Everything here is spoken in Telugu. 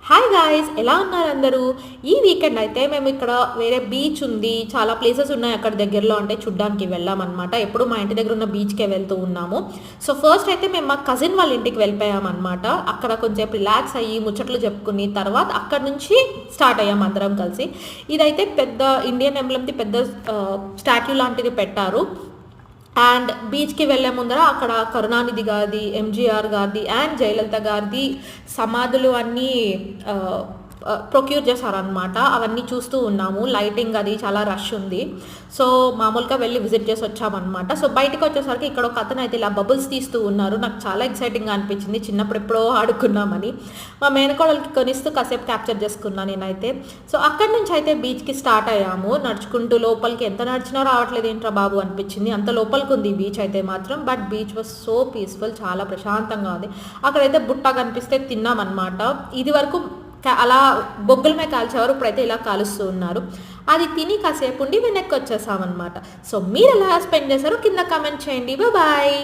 హాయ్ గాయ్స్, ఎలా ఉన్నారు అందరూ? ఈ వీకెండ్ అయితే మేము ఇక్కడ వేరే బీచ్ ఉంది. చాలా ప్లేసెస్ ఉన్నాయి అక్కడ దగ్గరలో, అంటే చూడ్డానికి వెళ్ళామన్నమాట. ఎప్పుడు మా ఇంటి దగ్గర ఉన్న బీచ్‌కే వెళ్తూ ఉన్నాము. సో, ఫస్ట్ అయితే మేము మా కజిన్ వాళ్ళ ఇంటికి వెళ్ళిపోయామన్నమాట. అక్కడ కొంచెం రిలాక్స్ అయ్యి, ముచ్చట్లు చెప్పుకుని, తర్వాత అక్కడి నుంచి స్టార్ట్ అయ్యాం అందరం కలిసి. ఇదైతే పెద్ద ఇండియన్ ఎంబ్లమ్‌ది పెద్ద స్టాట్యూ లాంటిది పెట్టారు. అండ్ బీచ్‌కి వెళ్ళే ముందర అక్కడ కరుణానిధి గారిది, ఎంజీఆర్ గారిది అండ్ జయలలిత గారిది సమాధులు అన్నీ ప్రొక్యూర్ చేశారనమాట. అవన్నీ చూస్తూ ఉన్నాము. లైటింగ్ అది చాలా రష్ ఉంది. సో, మామూలుగా వెళ్ళి విజిట్ చేసి వచ్చామనమాట. సో, బయటకి వచ్చేసరికి ఇక్కడ ఒక అతను అయితే ఇలా బబుల్స్ తీస్తూ ఉన్నారు. నాకు చాలా ఎక్సైటింగ్‌గా అనిపించింది. చిన్నప్పుడు ఎప్పుడో ఆడుకున్నామని. మా మేనకోడలికి కొనిస్తూ కాసేపు క్యాప్చర్ చేసుకున్నా నేనైతే. సో, అక్కడి నుంచి అయితే బీచ్‌కి స్టార్ట్ అయ్యాము. నడుచుకుంటూ లోపలికి ఎంత నడిచినా రావట్లేదు ఏంట్రా బాబు అనిపించింది. అంత లోపలికి ఉంది బీచ్ అయితే మాత్రం. But beach was so peaceful, చాలా ప్రశాంతంగా ఉంది. అక్కడైతే బుట్ట కనిపిస్తే తిన్నామన్నమాట. ఇది వరకు అలా బొగ్గుల మీద కాల్చేవారు, ఇప్పుడైతే ఇలా కాలుస్తూ ఉన్నారు. అది తిని కాసేపు ఉండి వెనక్కి వచ్చేసామన్నమాట. సో, మీరు ఎలా స్పెండ్ చేశారో కింద కామెంట్ చేయండి. బాయ్.